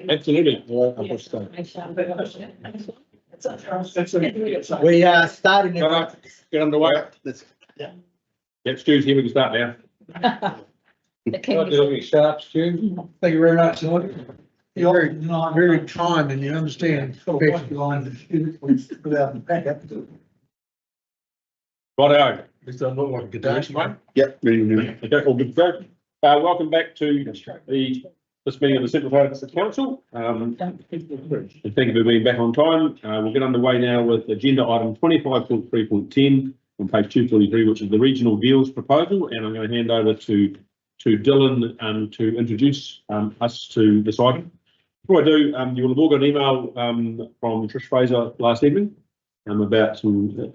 Absolutely. We are starting. Get underway. Yep, Stu's here, we can start now. Sharp, Stu. Thank you very much. You're very kind and you understand. Righto. This doesn't look like a good Right? Yep. Okay, all good to go. Welcome back to this meeting of the Central Coast Council. And thank you for being back on time. We'll get underway now with agenda item 25.3.10 on page 243, which is the regional deals proposal. And I'm going to hand over to Dylan to introduce us to this item. Before I do, you will have all got an email from Trish Fraser last evening about some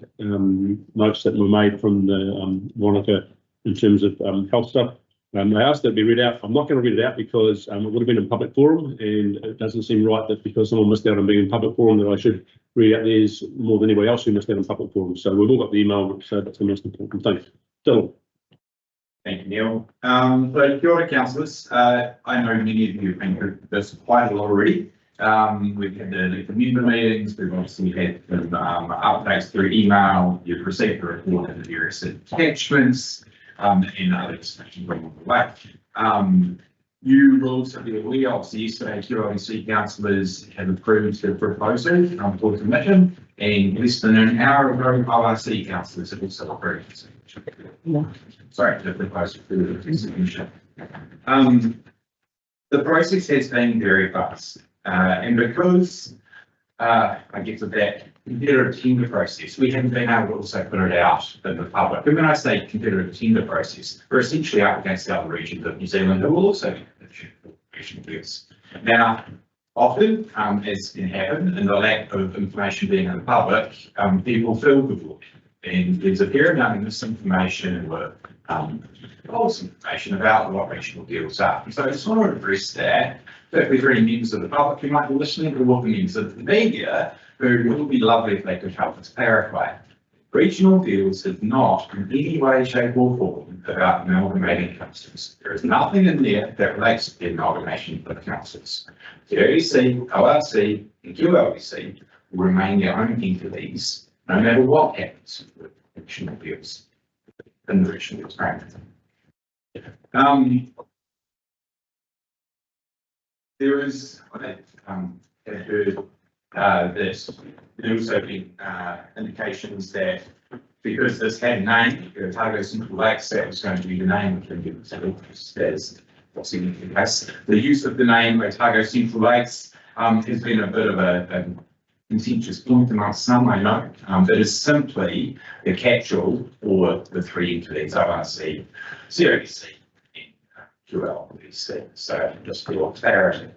notes that were made from the monitor in terms of health stuff. I asked that it be read out. I'm not going to read it out because it would have been in public forum, and it doesn't seem right that because someone missed out on being in public forum that I should read out theirs more than anybody else who missed out on public forum. So we've all got the email, so that's the most important thing. Dylan. Thank you, Neil. So, kia ora, councillors. I know many of you have been through this quite a lot already. We've had the member meetings, we've obviously had updates through email, you've received the report and the various attachments, and other discussions along the way. You will also be aware, obviously yesterday, QLC councillors have approved the proposal for the commission, and less than an hour ago, ORC councillors have also approved the proposal for the submission. The process has been very fast. And because I get to that competitive tender process, we haven't been able to also put it out in the public. And when I say competitive tender process, we're essentially up against other regions of New Zealand who will also be regional deals. Now, often, as can happen, in the lack of information being in the public, people feel the void. And there's a fair amount of misinformation or false information about what regional deals are. So I just want to address that. Particularly for any members of the public who might be listening, or members of the media, who would be lovely if they could help us clarify. Regional deals is not in any way, shape or form about amalgamating councils. There is nothing in there that relates to the amalgamation of councils. The OEC, ORC and QLC will remain their own entities, no matter what happens with regional deals in the regional deals framework. There is, I have heard that there's also been indications that because this had a name, Otago Central Lakes, that was going to be the name of the that's what's in the case. The use of the name Otago Central Lakes has been a bit of a contentious point amongst some, I know, but is simply the catch-all for the three entities, ORC, CODC, QLC. So just for clarity.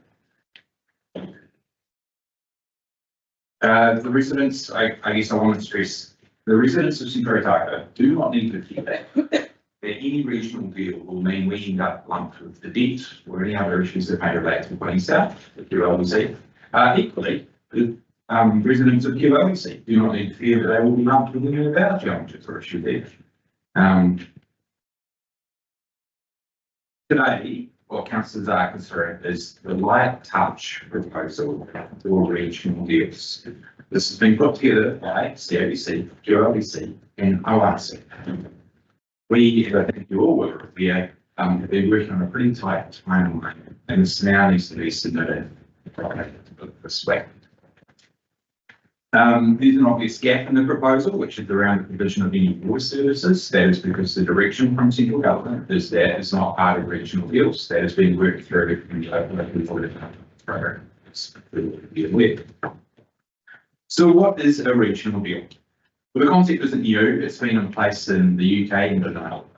The residents, I guess I want to stress, the residents of Central Otago do not need to fear that any regional deal will mean we end up lumped with the debt or any other issues that may relate to Queenstown, the QLC. Equally, the residents of QLC do not need to fear that they will be lumped with any of our challenges or issues there. Today, what councillors are considering is the light touch proposal for regional deals. This has been put together by CODC, QLC and ORC. We, as I think you all were aware, have been working on a pretty tight timeline, and this now needs to be submitted this way. There's an obvious gap in the proposal, which is around the provision of any voice services. That is because the direction from central government is that it's not part of regional deals. That has been worked through in the local program. So what is a regional deal? Well, the concept isn't new. It's been in place in the UK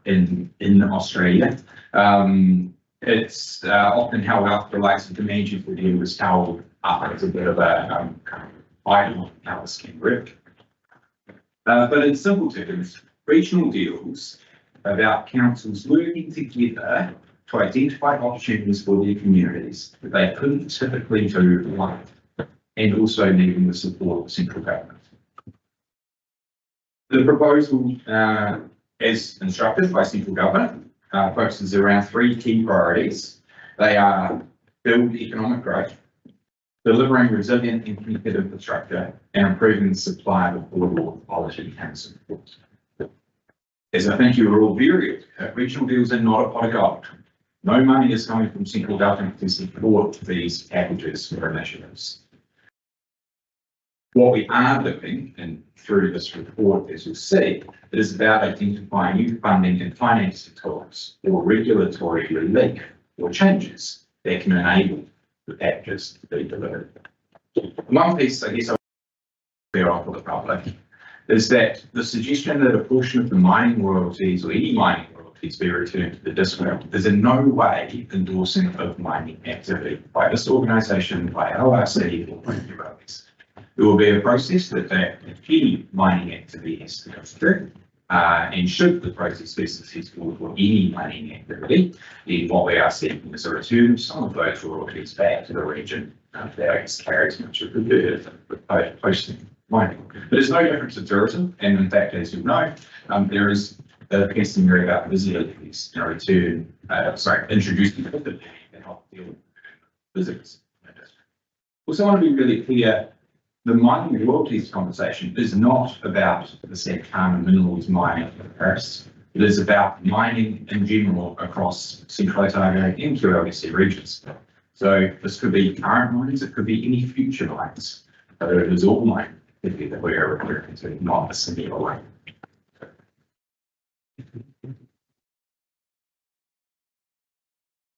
and in Australia. It's often held up the likes of the manageable deal was held up as a bit of a I don't know how this can work. But in simple terms, regional deals are about councils working together to identify opportunities for their communities that they couldn't typically do alone, and also needing the support of central government. The proposal, as instructed by central government, focuses around three key priorities. They are build economic growth, delivering resilient and connected infrastructure, and improving the supply of affordable quality and support. As I think you are all very aware, regional deals are not a pot of gold. No money is coming from central government to support these packages or initiatives. What we are doing, and through this report, as you'll see, is about identifying new funding and financing tools or regulatory relief or changes that can enable the packages to be delivered. One piece, I guess, I'll clear off for the public is that the suggestion that a portion of the mining royalties or any mining royalties be returned to the district is in no way endorsing of mining activity by this organisation, by LRC, or by others. There will be a process that any mining activity has to go through. And should the process be successful for any mining activity, then what we are seeking is a return of some of those royalties back to the region that is carries much of the burden of posting mining. But there's no difference to tourism, and in fact, as you know, there is a piece in here about visitors, introducing the and help deal with visitors. Also, I want to be really clear. The mining royalties conversation is not about the Santana Minerals mining in Paris. It is about mining in general across Central Otago and QLDC regions. So this could be current mines, it could be any future mines, but it is all mining that we are referring to, not a similar way.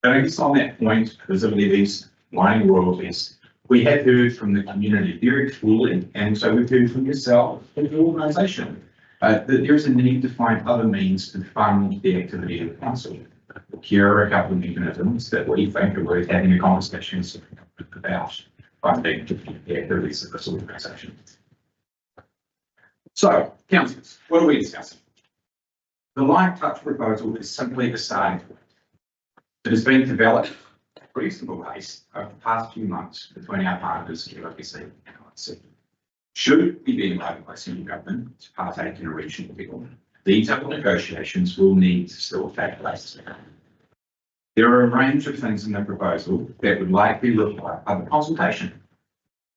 And I guess on that point, visibly these mining royalties, we have heard from the community very clearly, and so we've heard from yourself and the organisation, that there is a need to find other means to fund the activity of the council. Here are a couple of mechanisms that we think are worth having a conversation about funding the activities of this organisation. So, councillors, what are we discussing? The light touch proposal is simply a starting point. It has been developed reasonable pace over the past few months between our partners, QLDC and LRC. Should we be invited by central government to partake in a regional deal, detailed negotiations will need to still take place. There are a range of things in the proposal that would likely require other consultation,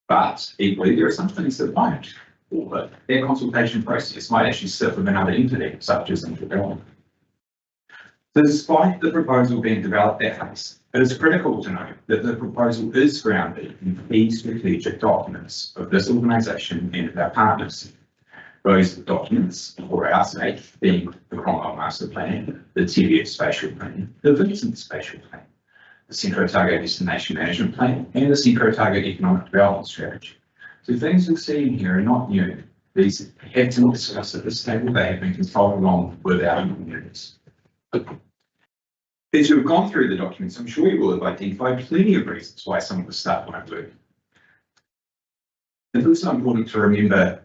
but equally there are some things that won't. Or their consultation process might actually sit with another entity, such as central government. So despite the proposal being developed at pace, it is critical to note that the proposal is grounded in key strategic documents of this organisation and of our partners. Those documents, for our sake, being the Cromwell Master Plan, the TVF Spatial Plan, the Vincent Spatial Plan, the Central Otago Destination Management Plan, and the Central Otago Economic Development Strategy. So things you'll see in here are not new. These have been discussed at this table. They have been consulted along with our communities. As you've gone through the documents, I'm sure you will have identified plenty of reasons why some of the stuff won't work. It's also important to remember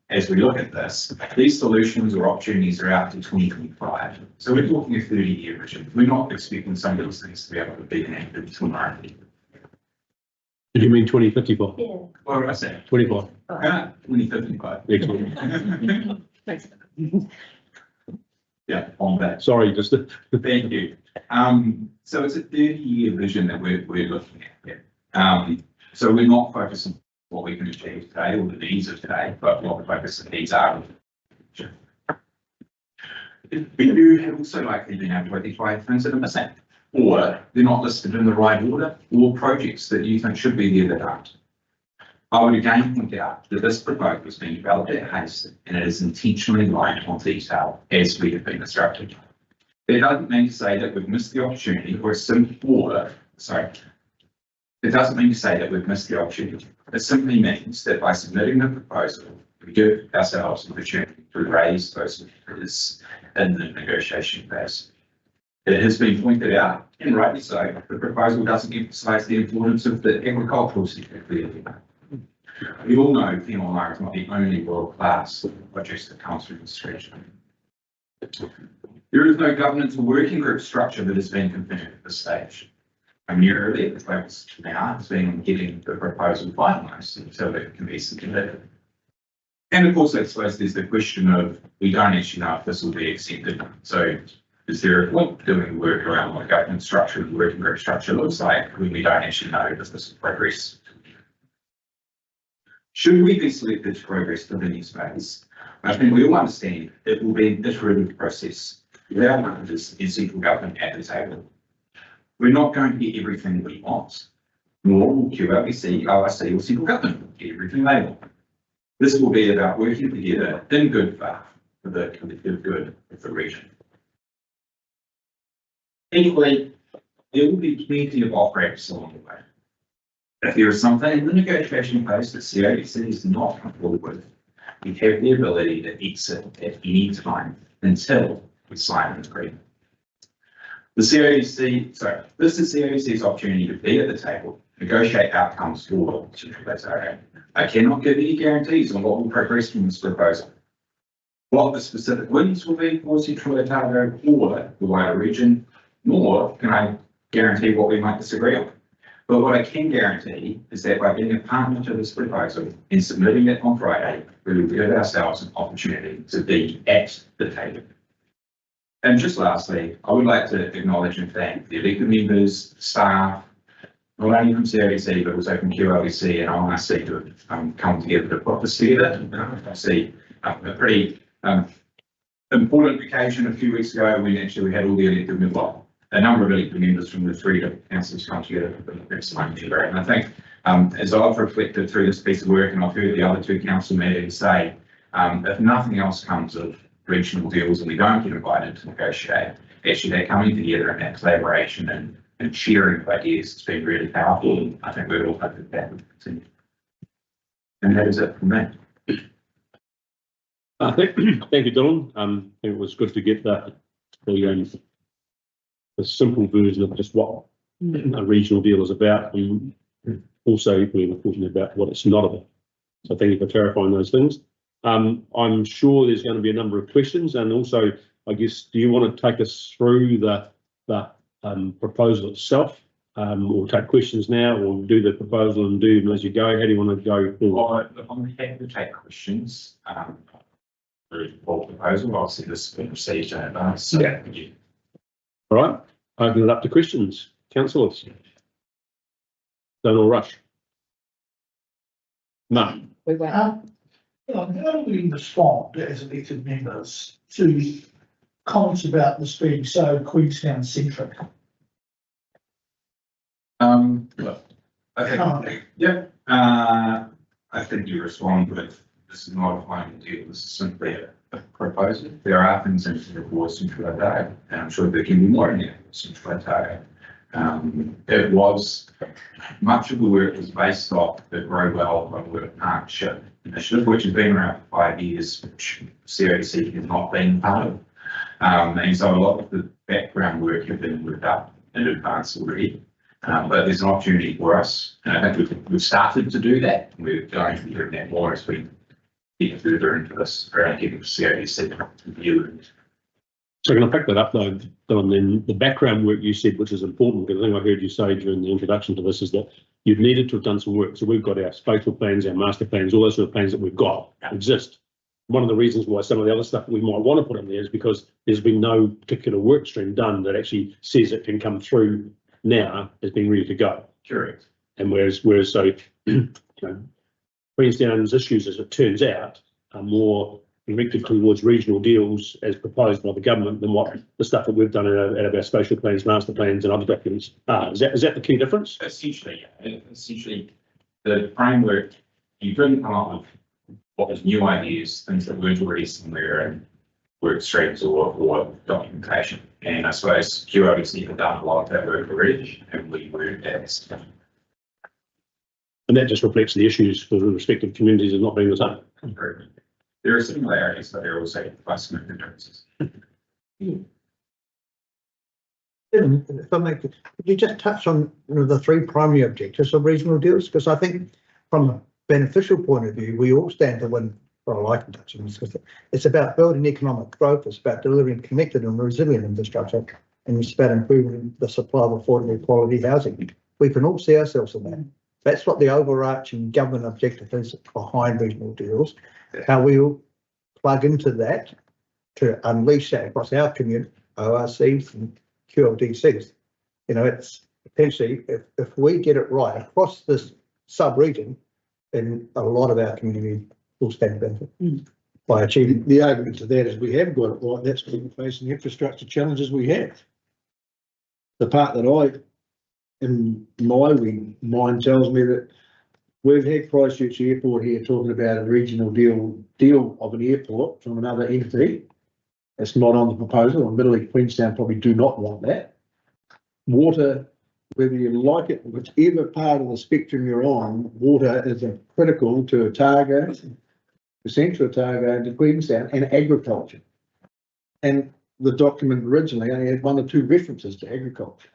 as we look at this, these solutions or opportunities are out to 2025. So we're talking a 30-year vision. We're not expecting some of those things to be able to be enacted tomorrow. Did you mean 2054? Yeah. What did I say? 24. 2055. Excellent. Yeah, on that. Sorry, just Thank you. So it's a 30-year vision that we're looking at here. So we're not focusing on what we can achieve today or the needs of today, but what the focus of these are. You have also likely been able to identify things that are missing, or they're not listed in the right order, or projects that you think should be there that aren't. I would again point out that this proposal has been developed at haste and it is intentionally light on detail as we have been instructed. That doesn't mean to say that we've missed the opportunity or it doesn't mean to say that we've missed the opportunity. It simply means that by submitting the proposal, we give ourselves an opportunity to raise those matters in the negotiation phase. It has been pointed out, and rightly so, the proposal doesn't emphasise the importance of the agricultural sector clearly. We all know PMLR is not the only world-class project that comes through this region. There is no governance or working group structure that has been confirmed at this stage. Primarily, the focus now has been on getting the proposal finalised so that it can be submitted. And of course, I suppose there's the question of, we don't actually know if this will be accepted. So is there a point doing work around what governance structure, the working group structure looks like when we don't actually know if this will progress Should we be selected to progress to the next phase, I think we all understand it will be an iterative process without managers in central government at the table. We're not going to get everything we want, nor will QLBC, ORC or central government get everything they want. This will be about working together in good faith for the collective good of the region. Equally, there will be plenty of off-ramps along the way. If there is something in the negotiation phase that CODC is not comfortable with, we have the ability to exit at any time until we sign an agreement. This is CODC's opportunity to be at the table, negotiate outcomes for Central Otago. I cannot give any guarantees on what will progress from this proposal. What the specific wins will be for Central Otago or the wider region, nor can I guarantee what we might disagree on. But what I can guarantee is that by being a partner to this proposal and submitting it on Friday, we will give ourselves an opportunity to be at the table. And just lastly, I would like to acknowledge and thank the elected members, staff, not only from CODC, but also from QLBC and ORC to have come together to put this together. I see a pretty important occasion a few weeks ago when actually we had all the elected members, a number of elected members from the three different councils come together for the first time ever. And I think as I've reflected through this piece of work, and I've heard the other two council meetings say, if nothing else comes of regional deals and we don't get invited to negotiate, actually they're coming together in that collaboration and sharing of ideas has been really powerful. And I think we're all hoping that will continue. And that is it from me. Thank you, Dylan. I think it was good to get the simple version of just what a regional deal is about, and also equally important about what it's not about. So thank you for clarifying those things. I'm sure there's going to be a number of questions, and also, I guess, do you want to take us through the proposal itself, or take questions now, or do the proposal and do them as you go? How do you want to go forward? I'm happy to take questions. For proposal, obviously this has been received in advance. So Yeah. All right, open it up to questions. Councillors. Don't rush. No. How do we respond as elected members to comments about this being so Queenstown centric? Look, I think you respond with, this is not a final deal, this is simply a proposal. There are things in the board Central Otago, and I'm sure there can be more in there Central Otago. It was, much of the work was based off the Grow Well Work Partnership Initiative, which has been around for 5 years, which CODC has not been part of. And so a lot of the background work has been worked up in advance already. But there's an opportunity for us, and I think we've started to do that. We're going to be doing that more as we get further into this around getting CODC to view. So can I pick that up though, Don, then the background work you said, which is important, because the thing I heard you say during the introduction to this is that you've needed to have done some work. So we've got our spatial plans, our master plans, all those sort of plans that we've got exist. One of the reasons why some of the other stuff we might want to put in there is because there's been no particular work stream done that actually says it can come through now as being ready to go. Correct. And whereas so, Queenstown's issues, as it turns out, are more directed towards regional deals as proposed by the government than what the stuff that we've done out of our spatial plans, master plans and other documents are. Is that the key difference? Essentially, the framework, you couldn't come up with what was new ideas, things that weren't already somewhere in work streams or documentation. And I suppose QLBC have done a lot of that work already, and we weren't as. And that just reflects the issues for the respective communities as not being the same. There are similarities, but there are also quite significant differences. If I make it, could you just touch on the three primary objectives of regional deals? Because I think from a beneficial point of view, we all stand to win. Well, I can touch on this because it's about building economic growth, it's about delivering connected and resilient infrastructure, and it's about improving the supply of affordable quality housing. We can all see ourselves in that. That's what the overarching government objective is behind regional deals. How we will plug into that to unleash that across our community, ORCs and QLDCs. It's potentially, if we get it right across this sub-region, and a lot of our community will stand to benefit by achieving. The argument to that is we have got it right, that's been facing the infrastructure challenges we have. The part that in my mind tells me that we've had Christchurch Airport here talking about a regional deal of an airport from another entity. It's not on the proposal, admittedly Queenstown probably do not want that. Water, whether you like it, whichever part of the spectrum you're on, water is critical to Otago, the Central Otago, and to Queenstown, and agriculture. And the document originally only had 1 or 2 references to agriculture.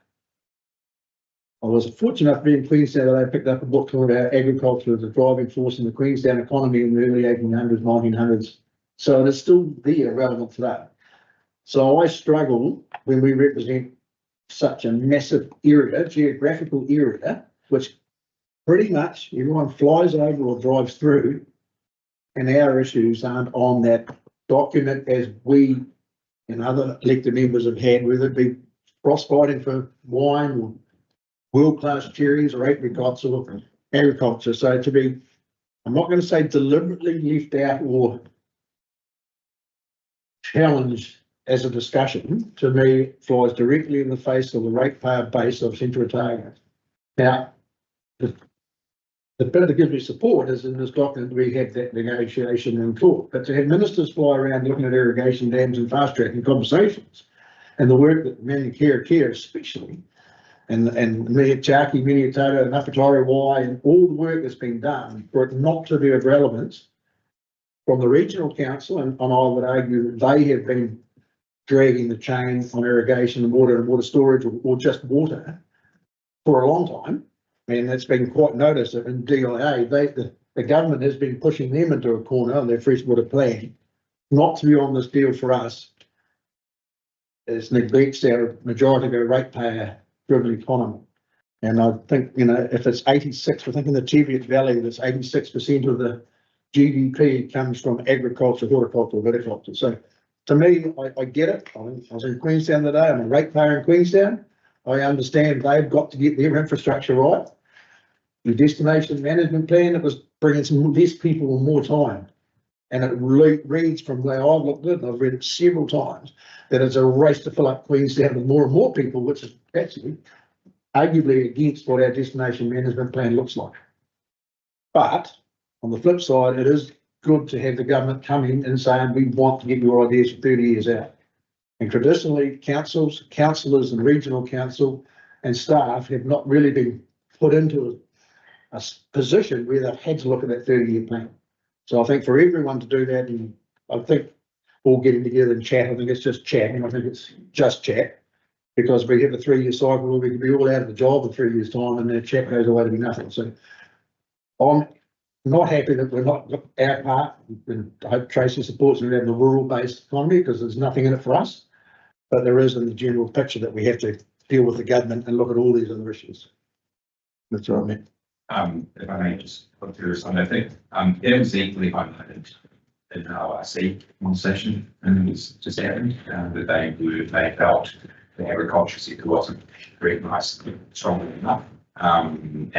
I was fortunate enough to be in Queenstown that I picked up a book talking about agriculture as a driving force in the Queenstown economy in the early 1800s, 1900s. So it is still there, relevant today. So I struggle when we represent such a massive area, geographical area, which pretty much everyone flies over or drives through, and our issues aren't on that document as we and other elected members have had, whether it be frostbiting for wine or world-class cherries or apricots or agriculture. So to be, I'm not going to say deliberately left out or challenged as a discussion, to me flies directly in the face of the ratepayer base of Central Otago. Now, the bit that gives me support is in this document we have that negotiation and talk, but to have ministers fly around looking at irrigation dams and fast tracking conversations, and the work that Manuka especially, and Mihiachaki, Miniotato, and Ngāwhatauru Y, and all the work that's been done for it not to be of relevance from the regional council, and I would argue that they have been dragging the chain on irrigation and water storage or just water for a long time. And that's been quite noticed in DIA. The government has been pushing them into a corner on their freshwater plan, not to be on this deal for us. It neglects our majority of our ratepayer driven economy. And I think, if it's 86, I think in the Cheviot Valley, that's 86% of the GDP comes from agriculture, horticulture, viticulture. So to me, I get it. I was in Queenstown today. I'm a ratepayer in Queenstown. I understand they've got to get their infrastructure right. The destination management plan, it was bringing some less people and more time. And it reads from where I've looked at it, and I've read it several times, that it's a race to fill up Queenstown with more and more people, which is actually arguably against what our destination management plan looks like. But on the flip side, it is good to have the government come in and saying, we want to get your ideas for 30 years out. And traditionally, councillors and regional council and staff have not really been put into a position where they've had to look at that 30-year plan. So I think for everyone to do that, and I think all getting together and chat, I think it's just chatting. I think it's just chat, because we have a 3-year cycle where we could be all out of the job in 3 years' time, and the chat goes away to be nothing. So I'm not happy that we're not our part, and I hope Tracy supports me around the rural-based economy, because there's nothing in it for us. But there is in the general picture that we have to deal with the government and look at all these other issues. That's what I meant. If I may just put through something, I think it was equally highlighted in our RC conversation, and it was just happened that they felt the agriculture sector wasn't recognised strongly enough. And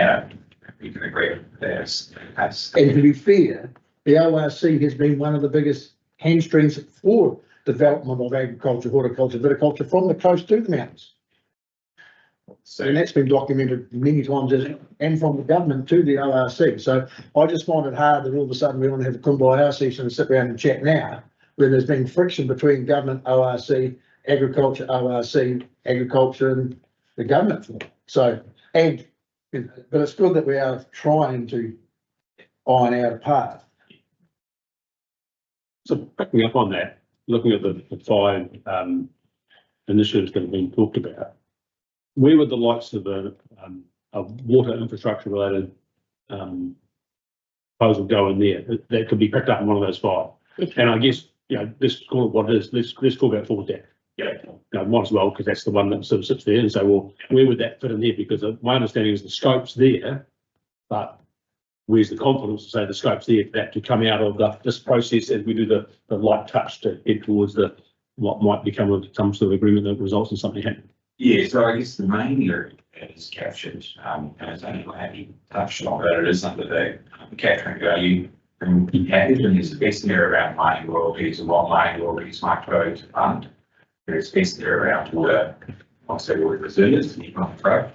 we can agree with that. And to be fair, the ORC has been one of the biggest hamstrings for development of agriculture, horticulture, viticulture from the coast to the mountains. So And that's been documented many times and from the government to the ORC. So I just find it hard that all of a sudden we want to have a kumbaya session and sit around and chat now, where there's been friction between government, ORC, agriculture, ORC, agriculture, and the government. So, but it's good that we are trying to iron out a path. So picking up on that, looking at the 5 initiatives that have been talked about, where would the likes of the water infrastructure related proposal go in there? That could be picked up in one of those 5. And I guess, let's call it what it is. Let's talk about Ford Dam. Might as well, because that's the one that sort of sits there and say, well, where would that fit in there? Because my understanding is the scope's there, but where's the confidence to say the scope's there for that to come out of this process as we do the light touch to head towards what might become some sort of agreement that results in something happening? yeah, so I guess the main area that is captured, and it's only happy touched on, but it is under the capturing value and package, and there's a piece there around mining royalties and what mining royalties might go to fund. There's a piece there around the, I'll say, word resilience, and economic growth.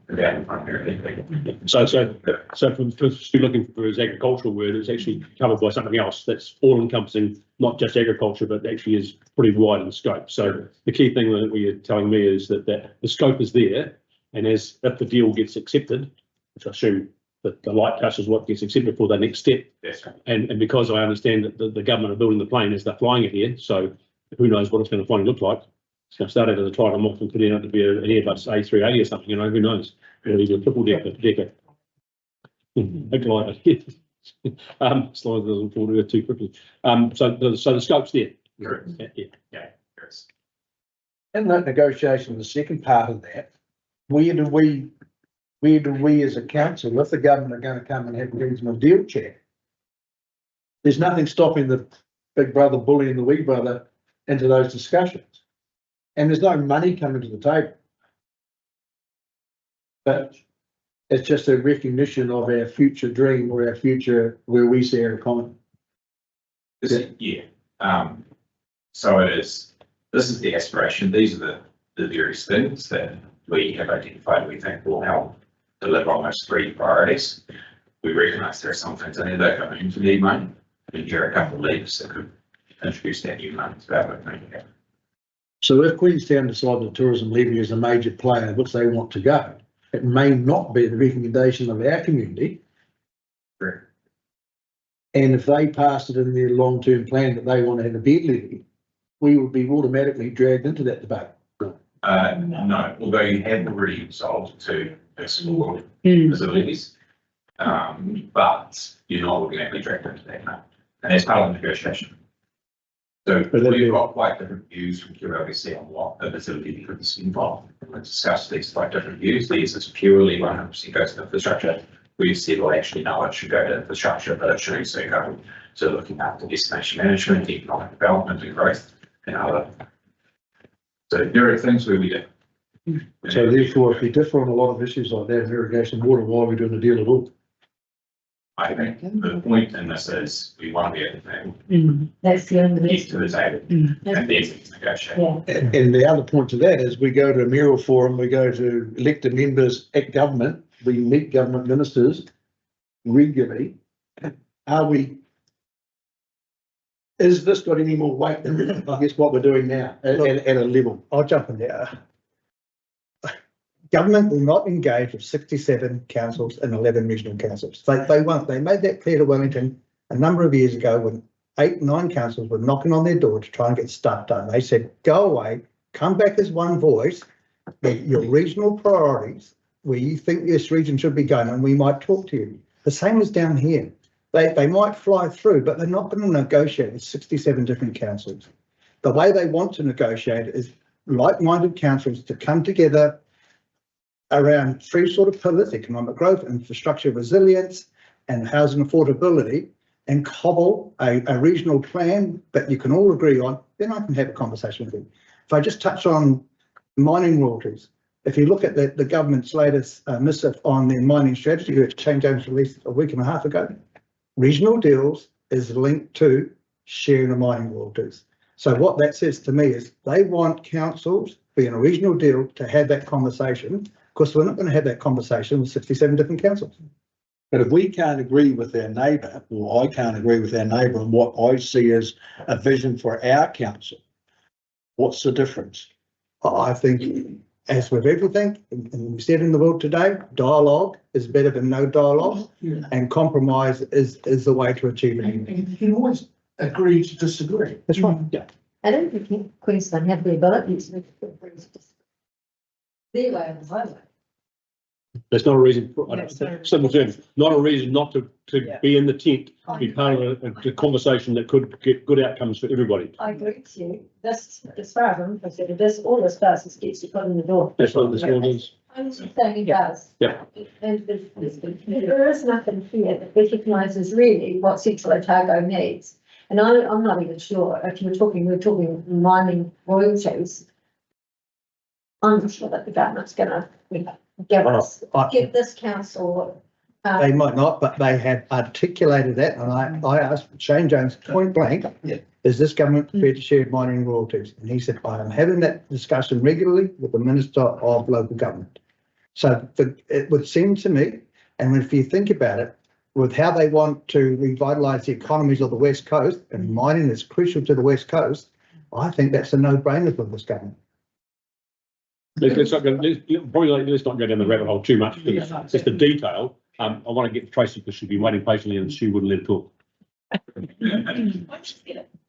About primarily. So for Stu looking for his agricultural word, it's actually covered by something else that's all encompassing, not just agriculture, but actually is pretty wide in scope. So the key thing that you're telling me is that the scope is there, and if the deal gets accepted, which I assume that the light touch is what gets accepted for the next step. That's right. And because I understand that the government are building the plane as they're flying it here, so who knows what it's going to finally look like. It's going to start out as a Tiger Moth and could end up to be an Airbus A380 or something, who knows? It'll be a triple decker. A glider. As long as it doesn't fall to earth too quickly. So the scope's there. Correct. Yeah. Yeah, yes. In that negotiation, the second part of that, where do we as a council, if the government are going to come and have a regional deal chat? There's nothing stopping the big brother bullying the wee brother into those discussions. And there's no money coming to the table. But it's just a recognition of our future dream or our future where we see our economy. Yeah. So this is the aspiration. These are the various things that we have identified we think will help deliver on those three priorities. We recognise there are some things in there that are going to need money. And here are a couple of levers that could introduce that new money to that work. So if Queenstown decide the tourism levy is a major player, which they want to go, it may not be the recommendation of our community. Correct. And if they passed it in their long-term plan that they want to have a bed levy, we would be automatically dragged into that debate. No, although you have already sold to explore facilities, but you're not automatically dragged into that now. And that's part of the negotiation. So we've got quite different views from QLBC on what a facility could be involved. We've discussed these quite different views. These is purely 100% goes to infrastructure. We've said, well, actually, no, it should go to infrastructure, but it should also go to looking after destination management, economic development and growth and other. So there are things where we do. So therefore, if we differ on a lot of issues like that, irrigation, water, why are we doing a deal at all? I think the point in this is we want to be able to That's the only get reason. to the table and then we can negotiate. Yeah. And the other point to that is we go to a mayoral forum, we go to elected members at government, we meet government ministers regularly. Is this got any more weight than I guess what we're doing now at a level? I'll jump in there. Government will not engage with 67 councils and 11 regional councils. They won't. They made that clear to Wellington a number of years ago when 8, 9 councils were knocking on their door to try and get stuff done. They said, go away, come back as one voice, your regional priorities, where you think this region should be going, and we might talk to you. The same as down here. They might fly through, but they're not going to negotiate with 67 different councils. The way they want to negotiate is like-minded councils to come together around 3 sort of pillars: economic growth, infrastructure resilience, and housing affordability, and cobble a regional plan that you can all agree on. Then I can have a conversation with you. If I just touch on mining royalties, if you look at the government's latest missive on their mining strategy, which Shane Jones released a week and a half ago, regional deals is linked to sharing the mining royalties. So what that says to me is they want councils being a regional deal to have that conversation. Of course, we're not going to have that conversation with 67 different councils. But if we can't agree with our neighbour, or I can't agree with our neighbour on what I see as a vision for our council, what's the difference? I think, as with everything, and we said in the world today, dialogue is better than no dialogue, and compromise is the way to achieve And it. you can always agree to disagree. That's right. Yeah. I don't think Queensland have the ability to agree to disagree. Their way of the highway. There's not a reason, No. simple terms, not a reason not to Yeah. be in the tent, be part of a conversation that could get good outcomes for everybody. I agree with you. This, as far as I'm concerned, all this does is gets you put in the door. That's what this one is. I'm just saying it does. Yeah. And there is nothing here that recognises really what Central Otago needs. And I'm not even sure if we're talking mining royalties. I'm not sure that the government's gonna give this council They might not, but they have articulated that, and I asked Shane Jones point blank, is this government prepared to share mining royalties? And he said, I am having that discussion regularly with the Minister of Local Government. So it would seem to me, and if you think about it, with how they want to revitalise the economies of the West Coast, and mining is crucial to the West Coast, I think that's a no-brainer for this government. Let's not go down the rabbit hole too much, because it's just the detail. I want to get to Tracy because she'll be waiting patiently and she wouldn't let her talk.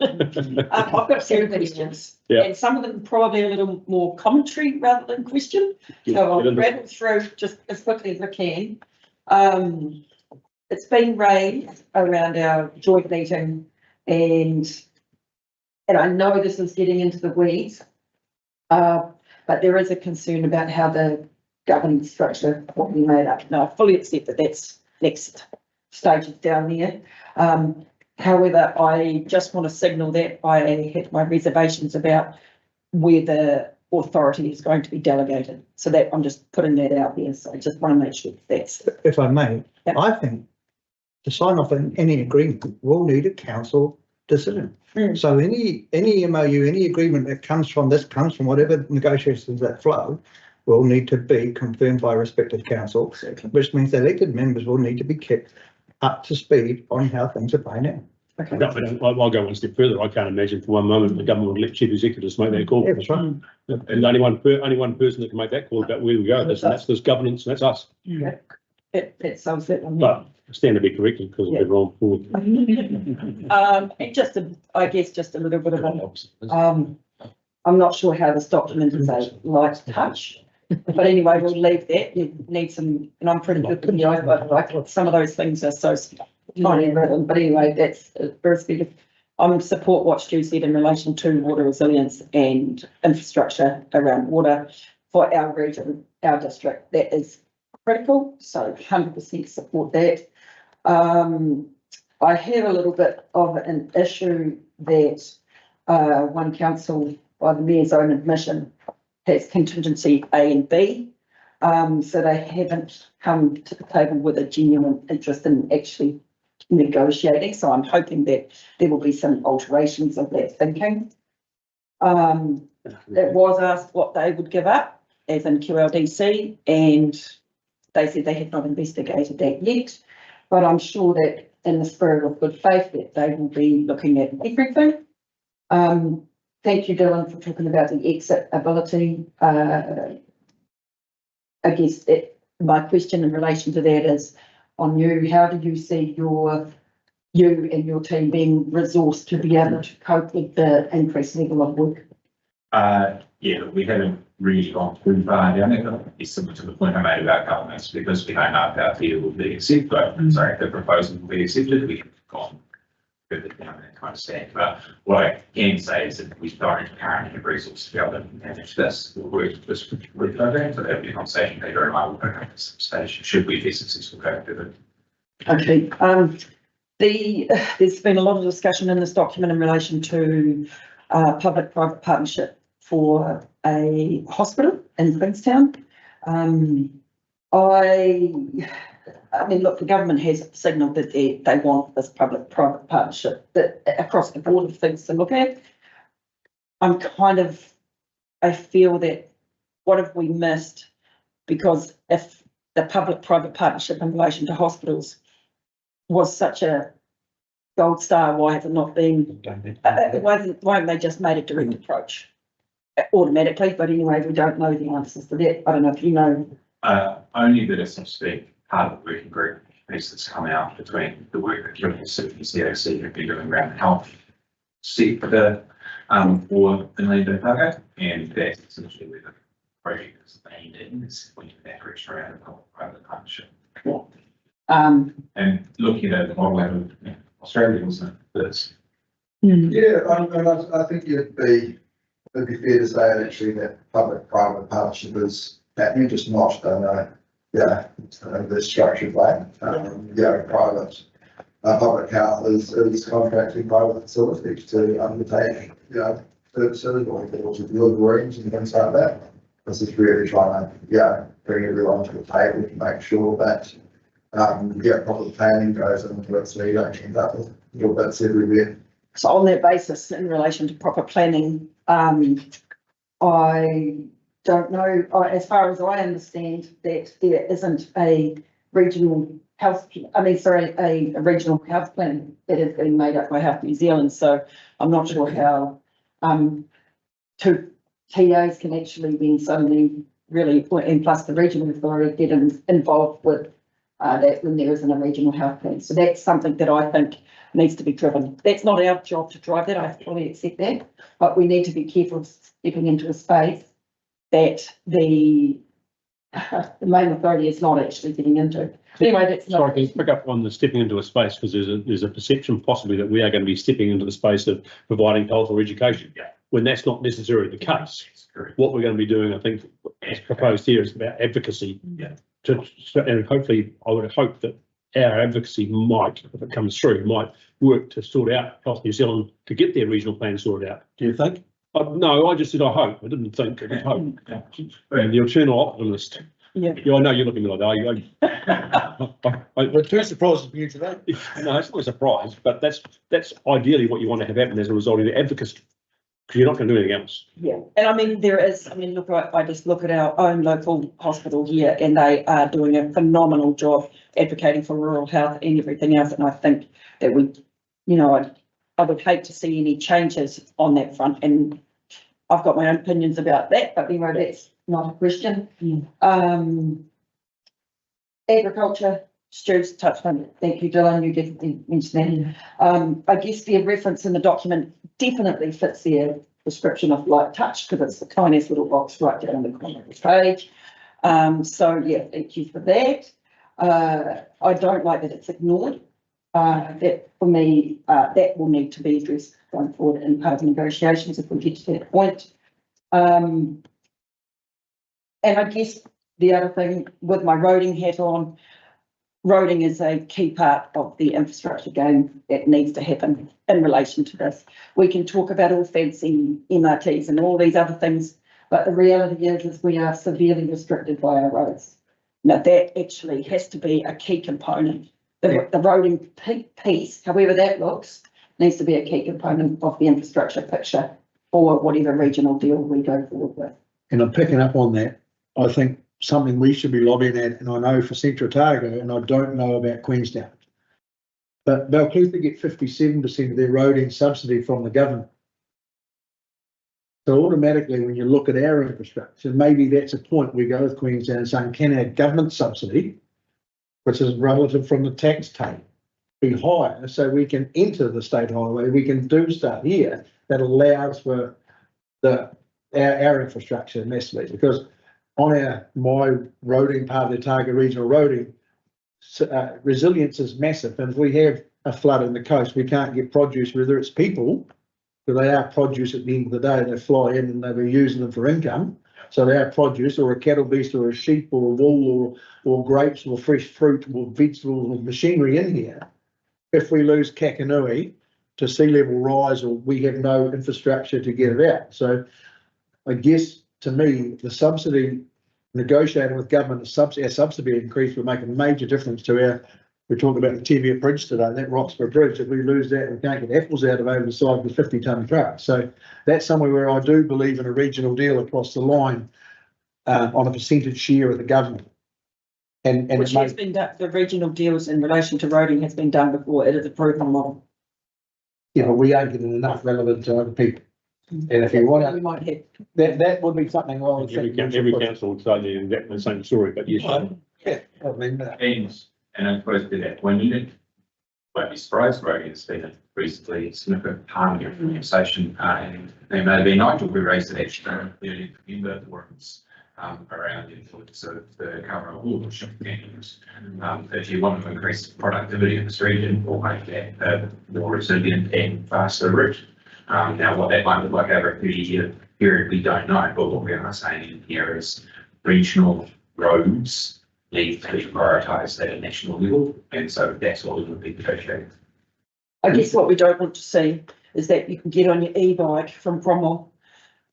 I've got several questions. Yeah. And some of them probably a little more commentary rather than question. So I'll rattle through just as quickly as I can. It's been raised around our joint meeting and I know this is getting into the weeds. But there is a concern about how the governance structure will be made up. Now, I fully accept that that's next stages down there. However, I just want to signal that I have my reservations about where the authority is going to be delegated. So that I'm just putting that out there. So I just want to make sure that's. If I may, Yeah. I think to sign off on any agreement, we'll need a council decision. So any MOU, any agreement that comes from whatever negotiations that flow, will need to be confirmed by respective council, which means the elected members will need to be kept up to speed on how things are playing out. Okay. I'll go one step further. I can't imagine for one moment the government would let chief executives make that call. Yeah, that's right. And only one person that can make that call about where we go. That's this governance, and that's us. That sounds it. But I stand to be corrected because we're wrong forward. And just I guess just a little bit of a, I'm not sure how this document is a light touch. But anyway, we'll leave that. You need some, and I'm pretty good with the eye, but like some of those things are so tiny and written. But anyway, that's irrespective. Support what Stu said in relation to water resilience and infrastructure around water for our region, our district. That is critical. So 100% support that. I have a little bit of an issue that one council, by the mayor's own admission, has contingency A and B. So they haven't come to the table with a genuine interest in actually negotiating. So I'm hoping that there will be some alterations of that thinking. It was asked what they would give up, as in QLDC, and they said they had not investigated that yet. But I'm sure that in the spirit of good faith that they will be looking at everything. Thank you, Dylan, for talking about the exit ability. I guess my question in relation to that is on you. How do you see you and your team being resourced to be able to cope with the increased level of work? Yeah, we haven't really gone too far down there. It's similar to the point I made about governance, because we don't know if our fee will be accepted, the proposal will be accepted, we have gone further down that kind of stack. But what I can say is that we don't currently have resources to be able to manage this, or work with this particular program, so that'll be a conversation later, and I will pick up at some stage, should we be successful going further. Okay, there's been a lot of discussion in this document in relation to public-private partnership for a hospital in Queenstown. I mean, look, the government has signalled that they want this public-private partnership that across the board of things to look at. I feel that what have we missed? Because if the public-private partnership in relation to hospitals was such a gold star, why has it not been? Why haven't they just made a direct approach automatically? But anyway, we don't know the answers to that. I don't know if you know. Only that it's speak part of the working group piece that's come out between the work that CAC have been doing around health sector for Inland Otago, and that's essentially where the project is aimed in, is pointing that direction around a public-private partnership. And looking at the model out of Australia, wasn't it? That's Yeah, I think it'd be fair to say actually that public-private partnership is happening, just not the structured way. Private public health is contracting private facilities to undertake services or deliver rooms and things like that. This is really trying to bring everyone to the table to make sure that Proper planning goes into it, so you don't end up with little bits everywhere. So on that basis, in relation to proper planning, I don't know, as far as I understand, that there isn't a regional health, a regional health plan that is being made up by Health New Zealand, so I'm not sure how, two TAs can actually be solely really, and plus the regional authority get involved with that when there isn't a regional health plan. So that's something that I think needs to be driven. That's not our job to drive that, I fully accept that, but we need to be careful of stepping into a space that the main authority is not actually getting into. Anyway, that's not. Sorry, can you pick up on the stepping into a space, because there's a perception possibly that we are going to be stepping into the space of providing health or education. Yeah. When that's not necessarily the case. That's correct. What we're going to be doing, I think, as proposed here, is about advocacy. Yeah. And hopefully, I would hope that our advocacy might, if it comes through, might work to sort out Health New Zealand to get their regional plan sorted out. Do you think? No, I just said I hope. I didn't think. I hope. And the eternal optimist. Yeah. Yeah, I know you're looking at me like that. We're too surprised for you today. No, it's not a surprise, but that's ideally what you want to have happen as a result of your advocacy. Because you're not going to do anything else. Yeah, and I mean, there is, look, I just look at our own local hospital here and they are doing a phenomenal job advocating for rural health and everything else. And I think that I would hate to see any changes on that front. And I've got my own opinions about that, but anyway, that's not a question. Agriculture, Stu's touched on it. Thank you, Dylan. You definitely mentioned that. I guess the reference in the document definitely fits their description of light touch because it's the tiniest little box right down the corner of the page. So yeah, thank you for that. I don't like that it's ignored. That for me, that will need to be addressed going forward in part of negotiations if we get to that point. And I guess the other thing with my roading hat on, roading is a key part of the infrastructure game that needs to happen in relation to this. We can talk about all fancy MRTs and all these other things, but the reality is we are severely restricted by our roads. Now that actually has to be a key component. The roading piece, however that looks, needs to be a key component of the infrastructure picture for whatever regional deal we go forward with. And I'm picking up on that. I think something we should be lobbying at, and I know for Central Otago, and I don't know about Queenstown. But Balclutha get 57% of their roading subsidy from the government. So automatically, when you look at our infrastructure, maybe that's a point we go with Queenstown and saying, can our government subsidy, which is relative from the tax take, be higher so we can enter the state highway, we can do stuff here that allows for our infrastructure massively, because on my roading part of the Otago regional roading, resilience is massive. And if we have a flood in the coast, we can't get produce, whether it's people, because they are produce at the end of the day, they fly in and they're using them for income. So they are produce, or a cattle beast, or a sheep, or a wool, or grapes, or fresh fruit, or vegetables, or machinery in here. If we lose Kakanui to sea level rise, or we have no infrastructure to get it out. So I guess, to me, the subsidy, negotiating with government, our subsidy increase will make a major difference to we're talking about the Teviot Bridge today, that Roxburgh Bridge. If we lose that, we can't get apples out of over the side of the 50-ton truck. So that's somewhere where I do believe in a regional deal across the line on a percentage share of the government. And which has been done, the regional deals in relation to roading has been done before. It is a proven model. Yeah, but we aren't getting enough relevant to other people. And if you want We might have. that would be something I would think. Every council would say the exactly the same story, but yes. Yeah, I mean, And I'm supposed to do that. When you won't be surprised, roading has been a reasonably significant part of your conversation. And there may be Nigel who raised it actually early in the works around the influence of the current all shipping games. If you want to increase productivity in this region or make that a more resilient and faster route. Now, what that might look like over a 30-year period, we don't know. But what we are saying in here is regional roads need to be prioritised at a national level, and so that's what we would be negotiating. I guess what we don't want to see is that you can get on your e-bike from Cromwell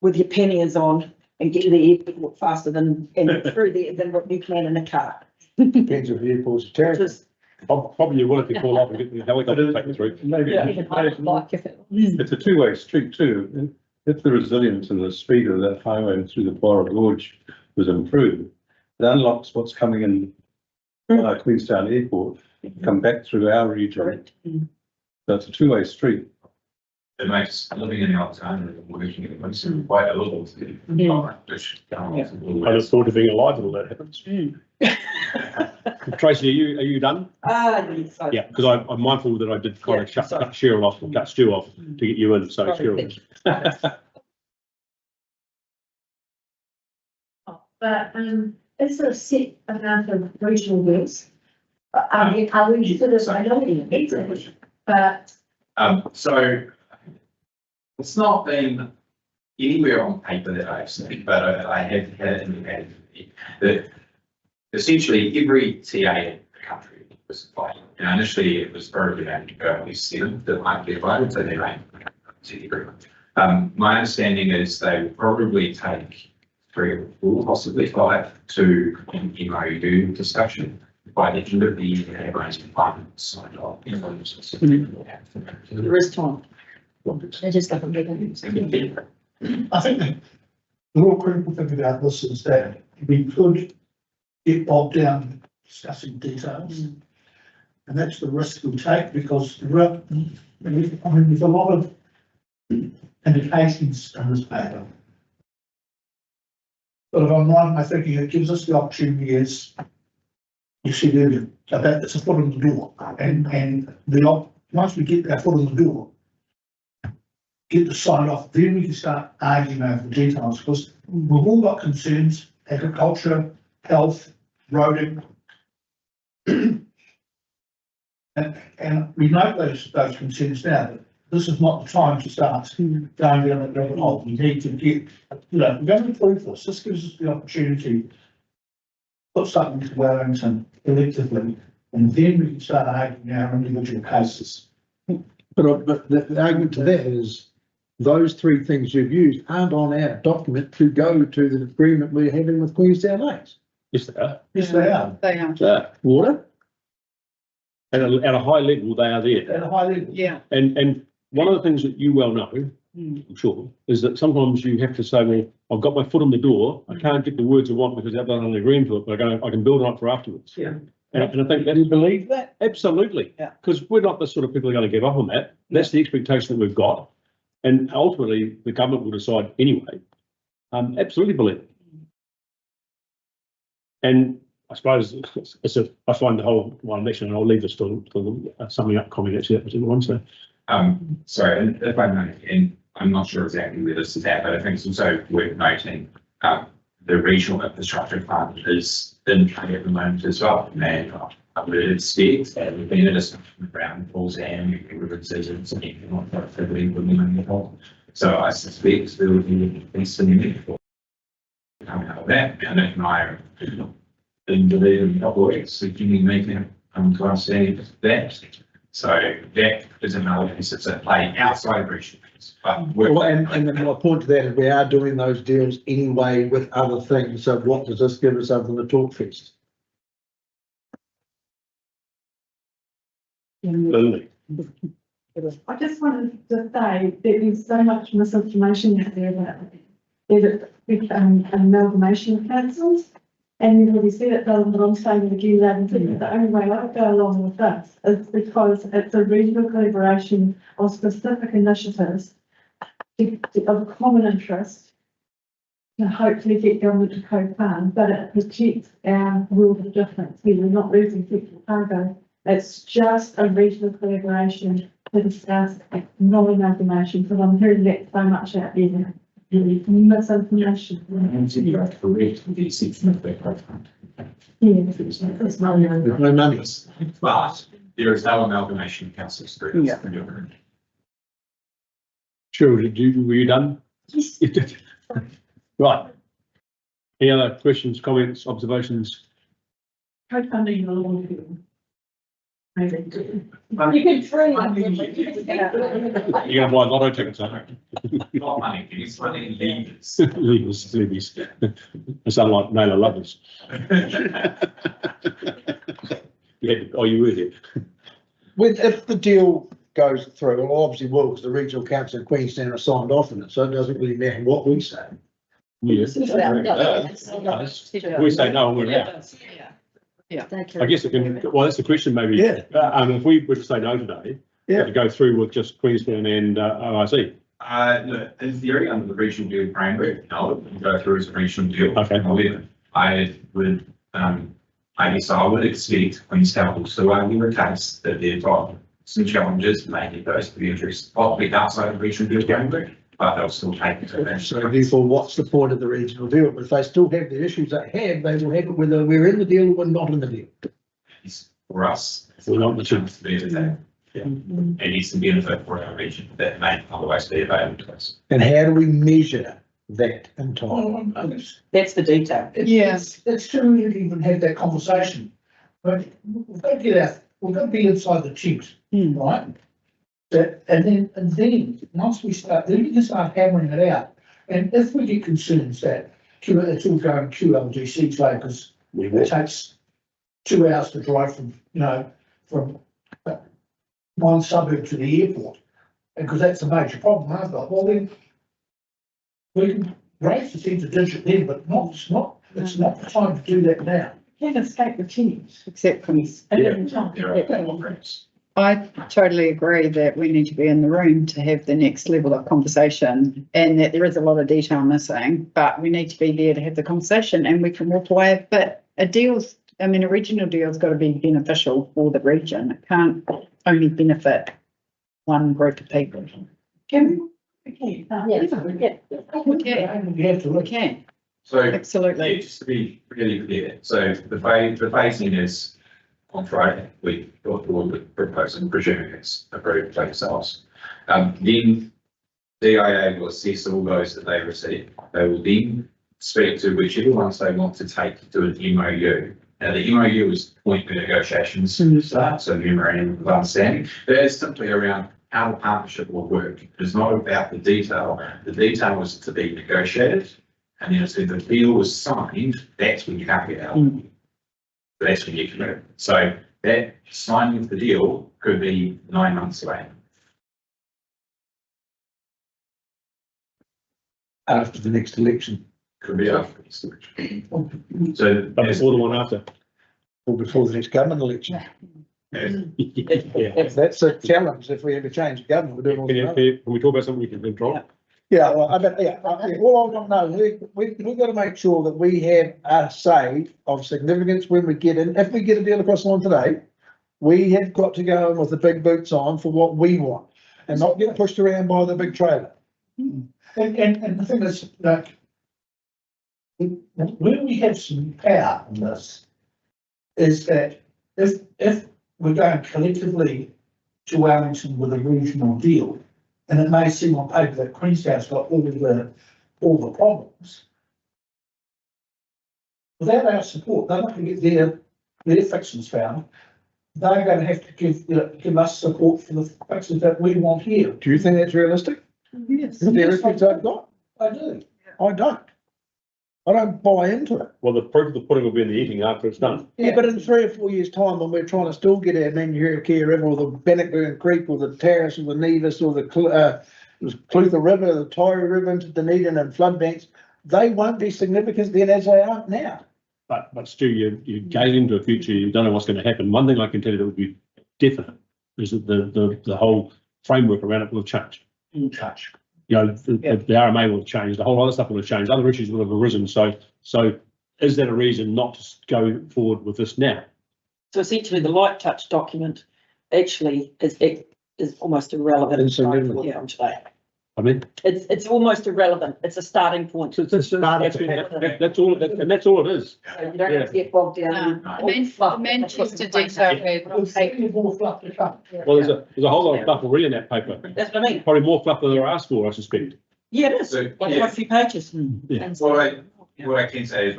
with your panniers on and get to the airport faster than and through there than what you can in a car. Depends if the airport's a territory. Just, Probably you're working for life and get the helicopter taken through. yeah. It's a two-way street too. If the resilience and the speed of that highway through the Bora Gorge was improved, it unlocks what's coming in Queenstown Airport, come back through our region. Correct. So it's a two-way street. It makes living in the alternative and working in the place quite a little. I look forward to being alive when all that happens. Tracy, are you done? Yes, I- Yeah, because I'm mindful that I did kind of Yeah, cut sorry. Cheryl off, cut Stu off to get you in, so Sorry, Cheryl. But, is there a set amount of regional works? I mean, are we sort of, I know we need it, but So it's not been anywhere on paper that I've seen, but I have had it indicated that essentially every TA in the country was applied. And initially it was probably only 7 that might be applied, so they might. My understanding is they would probably take 3 or 4, possibly 5 to an MOU discussion. By the end of the year, everyone's department signed off. there is time. they just got them. I think the real critical thing about this is that we could get bogged down discussing details. And that's the risk we take because there's a lot of indications in this paper. But if I'm right in my thinking, it gives us the opportunity, as you said earlier, that it's a foot in the door. And once we get that foot in the door, get the sign off, then we can start arguing over the details, because we've all got concerns, agriculture, health, roading. And we know those concerns now, but this is not the time to start going down that rabbit hole. We need to get, we're going to improve this. This gives us the opportunity to put something to Wellington collectively, and then we can start arguing our individual cases. But the argument to that is, those 3 things you've used aren't on our document to go to the agreement we're having with Queenstown Lakes. Yes, they are. Yes, they are, They are. Yeah. Water, At a high level, they are there. at a high level. Yeah. And one of the things that you well know, I'm sure, is that sometimes you have to say, well, I've got my foot on the door. I can't get the words I want because they're not agreeing to it, but I can build on it for afterwards. Yeah. And I think do you that, believe that? absolutely. Yeah. Because we're not the sort of people who are going to give up on that. That's the expectation that we've got. And ultimately, the government will decide anyway. Absolutely believe it. And I suppose I find the whole one mention, and I'll leave this to summing up comment actually, that particular one, so. Sorry, and if I may, and I'm not sure exactly where this is at, but I think it's also worth noting, the regional infrastructure fund is in play at the moment as well. And I would expect, and we've been in a discussion around Paul's and decisions and not productivity within the whole. So I suspect there will be at least a need for coming out of that. And if I are in the lead in a couple of weeks, if you need me to understand that. So that is another piece that's at play outside of regional. But Well, and then my point to that is we are doing those deals anyway with other things. So what does this give us other than the talk fest? Lily. I just wanted to say there is so much misinformation out there about amalgamation of councils. And you've already said it, but I'm saying it again, that the only way I go along with this is because it's a regional collaboration of specific initiatives of common interest to hopefully get government to co-fund, but it protects our world of difference. We're not losing Central Otago. It's just a regional collaboration to discuss non-amalgamation, because I'm hearing that so much out there. Misinformation. There's no money. But there is no amalgamation of councils. Yeah. Sure, were you done? Yes. You did. Right. Any other questions, comments, observations? Co-funding the long term. Maybe. You can train. You're gonna buy lotto tickets, aren't Not money, it's money levers. you? Levies. They sound like Naylor lovers. Yeah, oh, you were there. If the deal goes through, well, obviously will, because the regional council in Queenstown are signed off on it, so it doesn't really matter what we say. Yes. We say no, we're out. I guess it can, well, that's the question maybe. Yeah. If we were to say no today, Yeah. to go through with just Queenstown and ORC. Look, in theory, under the regional deal framework, no, it can go through as a regional deal. Okay. However, I would, I guess I would expect Queenstown will still argue the case that they've got some challenges, mainly those to be addressed, possibly outside of regional deal framework, but they'll still take it to that. So therefore, what's the point of the regional deal? If they still have the issues they have, they will have it whether we're in the deal or we're not in the deal. For us, it's We're not not the chance to be at that. Yeah. It needs to benefit for our region that may otherwise be available to us. And how do we measure that in time? That's the detail. It's too early to even have that conversation. But we've got to get out, we've got to be inside the tent, right? And then, once we start, then we can start hammering it out. And if we get concerns that it's all going QLGC way, because it takes 2 hours to drive from, from one suburb to the airport, and because that's a major problem, I've got, well then, we can raise the sense of digit then, but it's not the time to do that now. Can't escape the change. Except from, At any time. There are conferences. I totally agree that we need to be in the room to have the next level of conversation and that there is a lot of detail missing, but we need to be there to have the conversation and we can walk away. But a regional deal's got to be beneficial for the region. It can't only benefit one group of people. Can we? Okay. We have to We look. can, So, yeah, absolutely. just to be really clear, so the phasing is on Friday, we got forward with proposing, presuming it's approved by yourselves. Then DIA will assess all those that they receive. They will then speak to whichever ones they want to take to an MOU. Now, the MOU is point where negotiations start, so memorandum of understanding. That is simply around how the partnership will work. It is not about the detail. The detail is to be negotiated. And then if the deal was signed, that's when you can't get out. That's when you can move. So that signing of the deal could be 9 months away. After the next election, Could be after this election. So But before the one after. or before the next government election. Yeah. That's a challenge if we ever change government. We're doing all the Can we talk about something we can control? Yeah, well, all I want to know, we've got to make sure that we have a say of significance when we get in. If we get a deal across the line today, we have got to go in with the big boots on for what we want and not get pushed around by the big trailer. And the thing is, like, where we have some power in this is that if we're going collectively to Wellington with a regional deal, and it may seem on paper that Queenstown's got all the problems, without our support, they're not going to get their fixes found. They're going to have to give us support for the fixes that we want here. Do you think that's realistic? Yes. With the issues they've got? I do. I don't. I don't buy into it. Well, the proof of the pudding will be in the eating after it's done. Yeah, but in 3 or 4 years' time, when we're trying to still get our Manurua River or the Bannockburn Creek or the Terrace or the Nevis or the Clutha River, the Torrey River into Dunedin and flood banks, they won't be significant then as they are now. But Stu, you gaze into a future, you don't know what's going to happen. One thing I can tell you that would be definite is that the whole framework around it will have changed. Touch. The RMA will have changed, the whole other stuff will have changed, other issues will have arisen. So is that a reason not to go forward with this now? So essentially, the light touch document actually is almost irrelevant. Insignificant. Yeah, today. I mean, It's almost irrelevant. It's a starting point. that's all, and that's all it is. So you don't have to get bogged down. in The Manchester detail There's plenty more fluff to come. Well, there's a whole lot of fluff already in that paper. That's what I mean. Probably more fluff than they're asked for, I suspect. Yeah, it is. So, Like quite yeah. a few pages. Yeah. And What so- I can say is,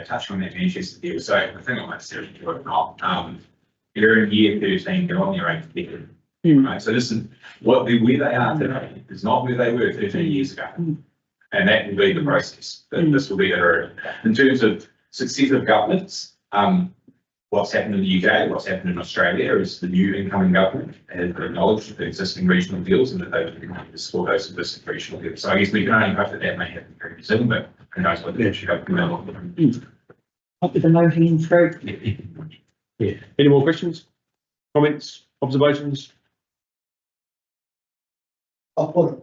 touch on that Manchester deal, so I think I might say it or not, They're in year 13, they're on their 8th decade. Right, so this is where they are today, is not where they were 13 years ago. And that will be the process, that this will be the, in terms of successive governments, what's happened in the UK, what's happened in Australia is the new incoming government has acknowledged the existing regional deals and that they will support those existing regional deals. So I guess we can only hope that that may happen very soon, but who knows what the future outcome will be. Up with the low-hanging fruit. Yeah. Any more questions, comments, observations? I'll put it.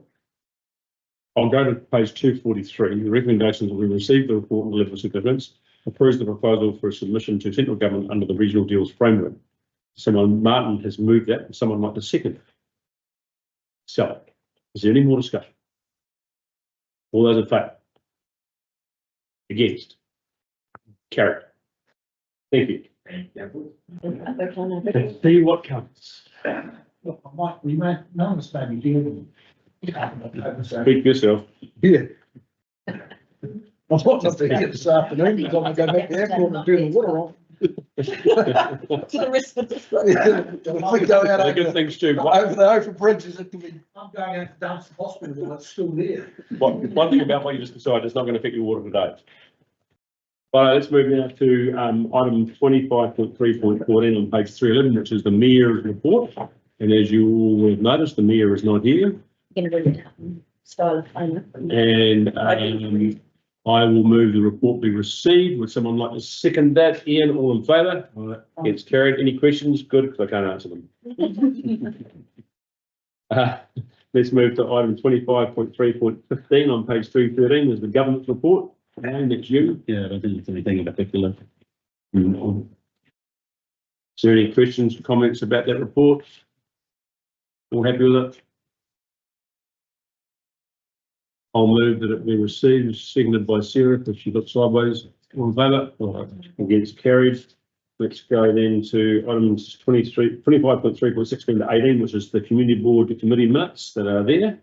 I'll go to page 243. The recommendations will be received the report and level of significance, approves the proposal for a submission to central government under the regional deals framework. Martin has moved that, and someone like to second it. So, is there any more discussion? All those in favour? Against? Carried. Thank you. Let's see what comes. Look, we might, none of us maybe deal with it. Speak for yourself. Yeah. I want us to hear this afternoon, because I'm gonna go back to the airport and turn the water on. To the rest of the. If we go out The good over thing, Stu, over the Ophir bridges, it could be. I'm going out to Dunstan Hospital and it's still there. one thing about what you just decided, it's not going to affect your water today. But let's move now to item 25.3.14 on page 311, which is the mayor's report. And as you all have noticed, the mayor is not here. Gonna bring it up in style of phone. And I will move the report be received. Would someone like to second that? Ian, all in favour? It's carried. Any questions? Good, because I can't answer them. Let's move to item 25.3.15 on page 313. Is the governance report. And it's you. Yeah, I don't think it's anything in particular. Is there any questions, comments about that report? All happy with it? I'll move that it be received, seconded by Sarah, because she looked sideways. All in favour? Against, carried. Let's go then to items 25.3.16 to 18, which is the community board committee minutes that are there.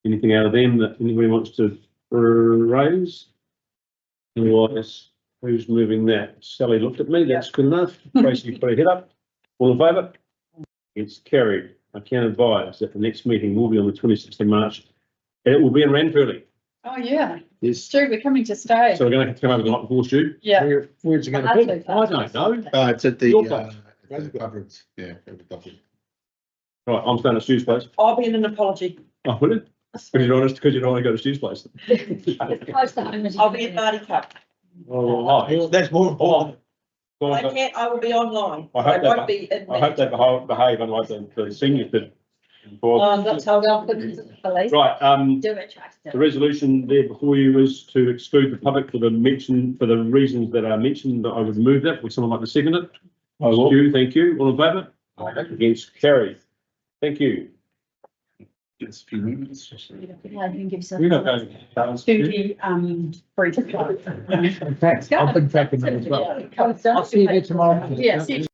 Anything out of them that anybody wants to raise? Otherwise, who's moving that? Sally looked at me, that's good enough. Tracy, put her head up. All in favour? It's carried. I can advise that the next meeting will be on the 26th of March. And it will be in Ranfurly. Oh, yeah. Yes. Stu, we're coming to stay. So we're going to have to come over the night before, Stu. Yeah. Where's it gonna be? I don't know. It's at Your place. Coverage, yeah. At the coverage. Right, I'm staying at Stu's place. I'll be in an apology. Oh, will it? Because you don't want to go to Stu's place. It's close to home as you I'll be can. at Marty Cup. Oh, That's more important. I will be online. I hope I they- won't be. I hope they behave unlike the seniors did. I'm not told. Well, put it to the police. Right, Do it, try to the do it. resolution there before you is to exclude the public for the reasons that are mentioned. I would move that. Would someone like to second it? I will. Stu, thank you. All in favour? Against, carried. Thank you. Just a few minutes. Yeah, you can give yourself- We're not going to. Duty, free to fly. In fact, I've been tracking that as well. I'll see you there tomorrow. Yeah, see you